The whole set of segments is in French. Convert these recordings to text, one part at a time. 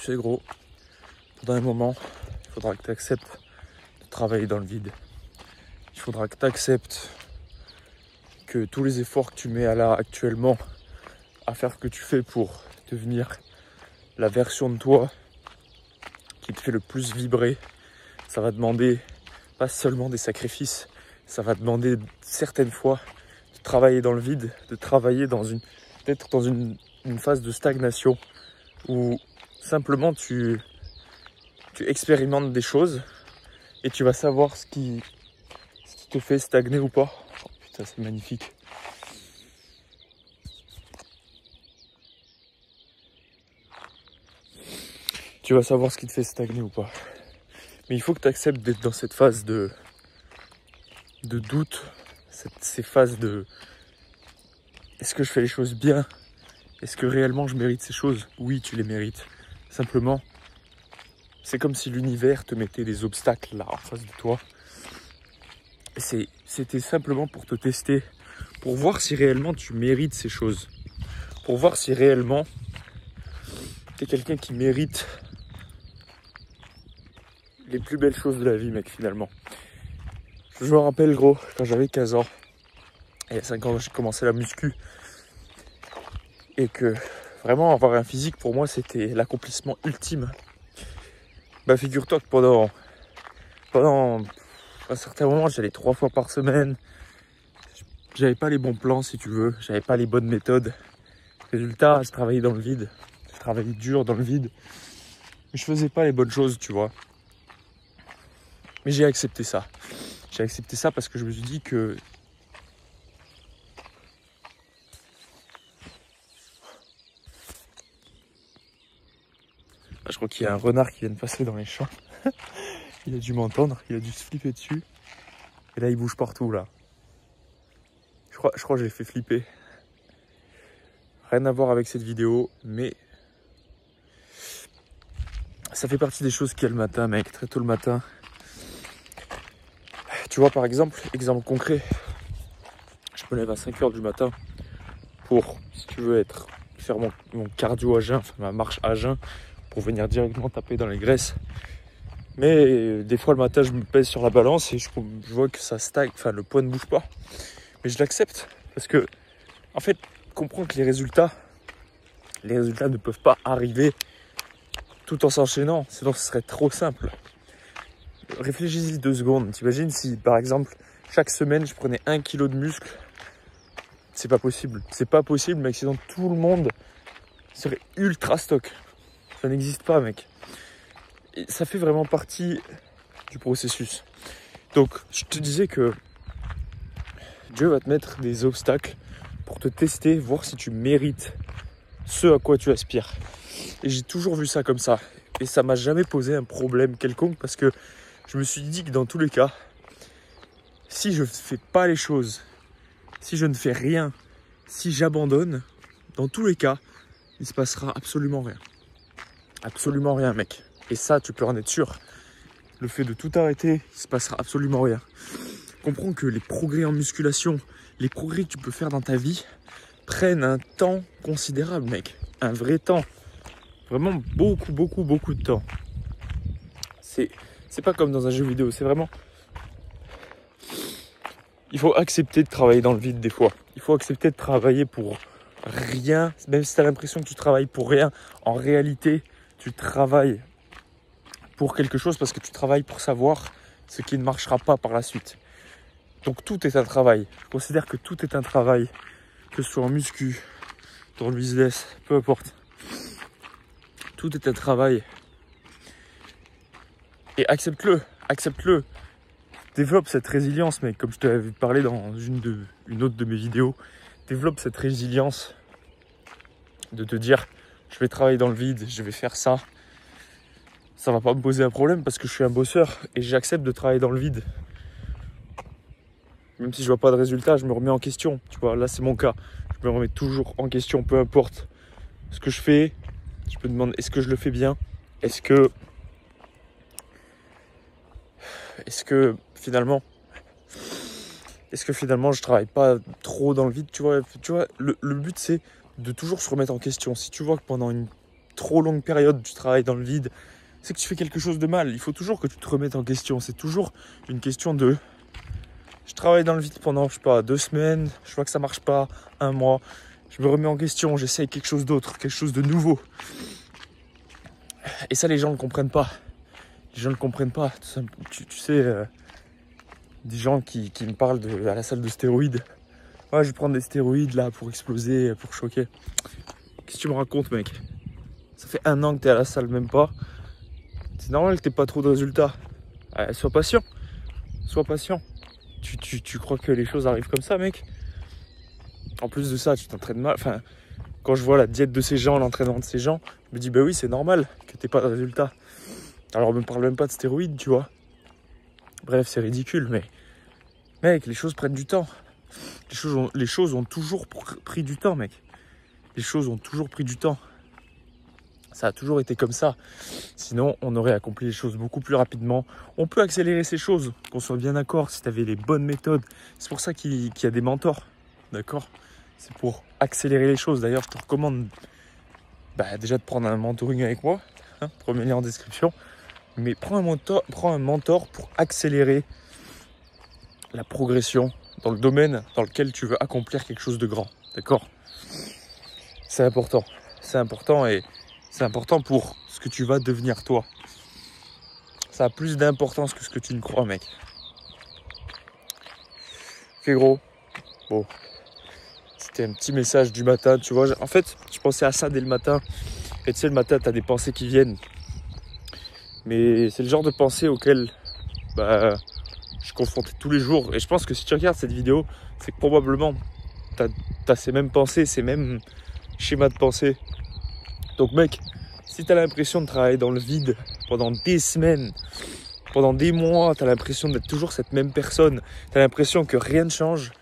Tu sais gros, pendant un moment, il faudra que tu acceptes de travailler dans le vide. Il faudra que tu acceptes que tous les efforts que tu mets actuellement à faire ce que tu fais pour devenir la version de toi qui te fait le plus vibrer, ça va demander pas seulement des sacrifices, ça va demander certaines fois de travailler dans le vide, de travailler peut-être dans une phase de stagnation où simplement tu expérimentes des choses et tu vas savoir ce qui te fait stagner ou pas. Oh, putain, c'est magnifique. Tu vas savoir ce qui te fait stagner ou pas. Mais il faut que tu acceptes d'être dans cette phase de doute, ces phases de est-ce que je fais les choses bien? Est-ce que réellement je mérite ces choses? Oui, tu les mérites. Simplement, c'est comme si l'univers te mettait des obstacles là en face de toi. C'était simplement pour te tester, pour voir si réellement tu mérites ces choses. Pour voir si réellement tu es quelqu'un qui mérite les plus belles choses de la vie, mec, finalement. Je me rappelle, gros, quand j'avais 15 ans, il y a 5 ans, j'ai commencé la muscu. Et que vraiment avoir un physique, pour moi, c'était l'accomplissement ultime. Bah, figure-toi que pendant un certain moment, j'allais 3 fois par semaine. J'avais pas les bons plans, si tu veux. J'avais pas les bonnes méthodes. Résultat, je travaillais dans le vide. Je travaillais dur dans le vide. Mais je faisais pas les bonnes choses, tu vois. Mais j'ai accepté ça. J'ai accepté ça parce que je me suis dit que je crois qu'il y a un renard qui vient de passer dans les champs. Il a dû m'entendre, il a dû se flipper dessus. Et là, il bouge partout, là. Je crois que je l'ai fait flipper. Rien à voir avec cette vidéo, mais ça fait partie des choses qu'il y a le matin, mec, très tôt le matin. Tu vois, par exemple concret, je me lève à 5 h du matin pour, si tu veux, faire mon cardio à jeun, enfin ma marche à jeun, pour venir directement taper dans les graisses. Mais des fois le matin, je me pèse sur la balance et je vois que ça stagne, enfin le poids ne bouge pas. Mais je l'accepte parce que, en fait, comprends que les résultats ne peuvent pas arriver tout en s'enchaînant, sinon ce serait trop simple. Réfléchis-y 2 secondes. T'imagines si, par exemple, chaque semaine, je prenais 1 kg de muscle? C'est pas possible. C'est pas possible, mec. Sinon, tout le monde serait ultra stock. Ça n'existe pas, mec. Et ça fait vraiment partie du processus. Donc, je te disais que Dieu va te mettre des obstacles pour te tester, voir si tu mérites ce à quoi tu aspires. Et j'ai toujours vu ça comme ça. Et ça m'a jamais posé un problème quelconque parce que je me suis dit que dans tous les cas, si je ne fais pas les choses, si je ne fais rien, si j'abandonne, dans tous les cas, il ne se passera absolument rien. Absolument rien, mec. Et ça, tu peux en être sûr. Le fait de tout arrêter, il ne se passera absolument rien. Comprends que les progrès en musculation, les progrès que tu peux faire dans ta vie, prennent un temps considérable, mec. Un vrai temps. Vraiment beaucoup de temps. C'est pas comme dans un jeu vidéo, c'est vraiment... Il faut accepter de travailler dans le vide des fois. Il faut accepter de travailler pour rien. Même si tu as l'impression que tu travailles pour rien, en réalité, tu travailles pour quelque chose parce que tu travailles pour savoir ce qui ne marchera pas par la suite. Donc tout est un travail. Je considère que tout est un travail, que ce soit en muscu, dans le business, peu importe. Tout est un travail. Et accepte-le. Développe cette résilience, mec, comme je t'avais parlé dans une autre de mes vidéos. Développe cette résilience de te dire, je vais travailler dans le vide, je vais faire ça. Ça va pas me poser un problème parce que je suis un bosseur et j'accepte de travailler dans le vide. Même si je vois pas de résultat, je me remets en question. Tu vois, là c'est mon cas. Je me remets toujours en question, peu importe ce que je fais. Je me demande, est-ce que je le fais bien? Est-ce que finalement je travaille pas trop dans le vide, tu vois, le but c'est de toujours se remettre en question. Si tu vois que pendant trop longue période tu travailles dans le vide, c'est que tu fais quelque chose de mal. Il faut toujours que tu te remettes en question. C'est toujours une question de... Je travaille dans le vide pendant, je sais pas, 2 semaines, je vois que ça marche pas, 1 mois. Je me remets en question, j'essaye quelque chose d'autre, quelque chose de nouveau. Et ça, les gens ne le comprennent pas. Les gens ne le comprennent pas. Tu sais, des gens qui me parlent à la salle de stéroïdes. Ouais, je vais prendre des stéroïdes là pour exploser, pour choquer. Qu'est-ce que tu me racontes, mec? Ça fait 1 an que tu es à la salle, même pas. C'est normal que tu n'aies pas trop de résultats. Sois patient. Sois patient. Tu crois que les choses arrivent comme ça, mec? En plus de ça, tu t'entraînes mal. Enfin, quand je vois la diète de ces gens, l'entraînement de ces gens, je me dis, bah oui, c'est normal que tu n'aies pas de résultats. Alors, on me parle même pas de stéroïdes, tu vois. Bref, c'est ridicule, mais... Mec, les choses prennent du temps. Les choses ont toujours pris du temps, mec. Les choses ont toujours pris du temps. Ça a toujours été comme ça. Sinon, on aurait accompli les choses beaucoup plus rapidement. On peut accélérer ces choses, qu'on soit bien d'accord, si tu avais les bonnes méthodes. C'est pour ça qu'il y a des mentors, d'accord? C'est pour accélérer les choses. D'ailleurs, je te recommande déjà de prendre un mentoring avec moi. Premier lien en description. Mais prends un mentor pour accélérer la progression dans le domaine dans lequel tu veux accomplir quelque chose de grand, d'accord? C'est important. C'est important et c'est important pour ce que tu vas devenir toi. Ça a plus d'importance que ce que tu ne crois, mec. Ok, gros. Bon. C'était un petit message du matin, tu vois. En fait, je pensais à ça dès le matin. Et tu sais, le matin, tu as des pensées qui viennent. Mais c'est le genre de pensées auxquelles je suis confronté tous les jours. Et je pense que si tu regardes cette vidéo, c'est que probablement tu as ces mêmes pensées, ces mêmes schémas de pensée. Donc, mec, si tu as l'impression de travailler dans le vide pendant des semaines, pendant des mois, tu as l'impression d'être toujours cette même personne, tu as l'impression que rien ne change,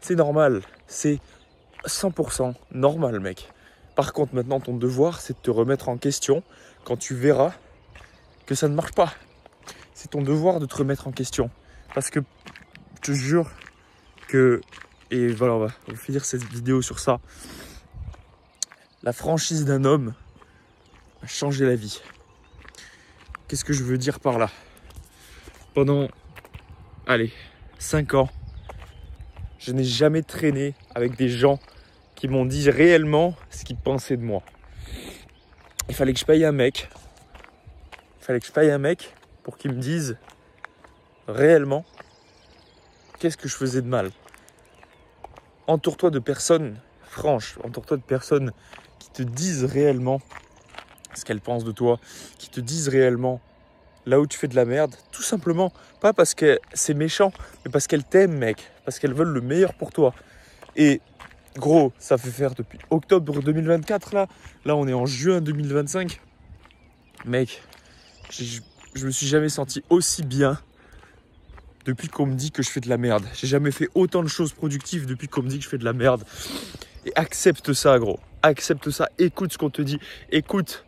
c'est normal. C'est 100% normal, mec. Par contre, maintenant, ton devoir, c'est de te remettre en question quand tu verras que ça ne marche pas. C'est ton devoir de te remettre en question. Parce que, je te jure que... Et voilà, on va finir cette vidéo sur ça. La franchise d'un homme a changé la vie. Qu'est-ce que je veux dire par là? Pendant, 5 ans, je n'ai jamais traîné avec des gens qui m'ont dit réellement ce qu'ils pensaient de moi. Il fallait que je paye un mec. Pour qu'il me dise réellement qu'est-ce que je faisais de mal. Entoure-toi de personnes franches, entoure-toi de personnes qui te disent réellement ce qu'elles pensent de toi, qui te disent réellement là où tu fais de la merde, tout simplement, pas parce que c'est méchant, mais parce qu'elles t'aiment, mec, parce qu'elles veulent le meilleur pour toi. Et gros, ça fait faire depuis octobre 2024, là on est en juin 2025, mec, je me suis jamais senti aussi bien depuis qu'on me dit que je fais de la merde. J'ai jamais fait autant de choses productives depuis qu'on me dit que je fais de la merde. Et accepte ça, gros. Accepte ça. Écoute ce qu'on te dit. Écoute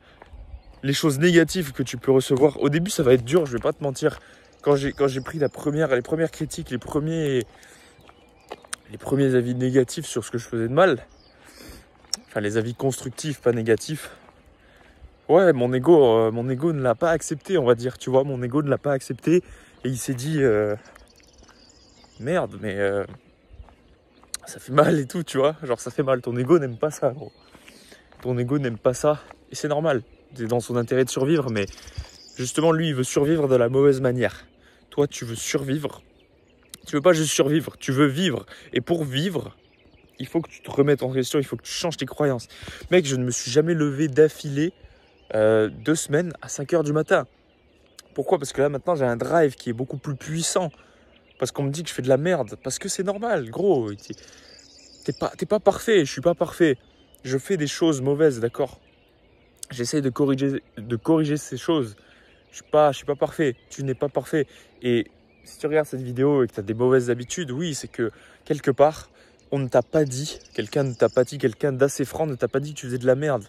les choses négatives que tu peux recevoir. Au début, ça va être dur, je vais pas te mentir. Quand j'ai pris les premières critiques, les premiers avis négatifs sur ce que je faisais de mal, enfin les avis constructifs, pas négatifs, ouais, mon ego ne l'a pas accepté, on va dire, tu vois, mon ego ne l'a pas accepté et il s'est dit merde, mais ça fait mal et tout, tu vois, genre ça fait mal, ton ego n'aime pas ça, gros. Ton ego n'aime pas ça et c'est normal, c'est dans son intérêt de survivre, mais justement lui il veut survivre de la mauvaise manière. Toi tu veux survivre, tu veux pas juste survivre, tu veux vivre, et pour vivre il faut que tu te remettes en question, il faut que tu changes tes croyances. Mec, je ne me suis jamais levé d'affilée 2 semaines à 5 h du matin. Pourquoi? Parce que là maintenant j'ai un drive qui est beaucoup plus puissant. Parce qu'on me dit que je fais de la merde. Parce que c'est normal, gros. T'es pas parfait, je suis pas parfait. Je fais des choses mauvaises, d'accord? J'essaie de corriger ces choses. Je suis pas parfait, tu n'es pas parfait. Et si tu regardes cette vidéo et que tu as des mauvaises habitudes, oui, c'est que quelque part, on ne t'a pas dit, quelqu'un d'assez franc ne t'a pas dit que tu faisais de la merde.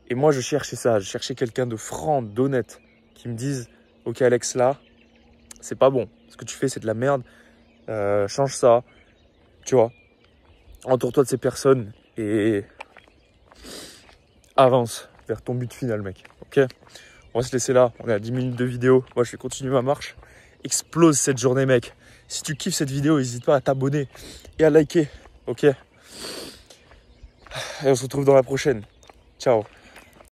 Et moi, je cherchais ça, je cherchais quelqu'un de franc, d'honnête, qui me dise « Ok Alex, là, c'est pas bon, ce que tu fais c'est de la merde, change ça, tu vois. Entoure-toi de ces personnes et avance. vers ton but final, mec. Ok? On va se laisser là. On est à 10 minutes de vidéo. Moi, je vais continuer ma marche. Explose cette journée, mec. Si tu kiffes cette vidéo, n'hésite pas à t'abonner et à liker. Ok? Et on se retrouve dans la prochaine. Ciao.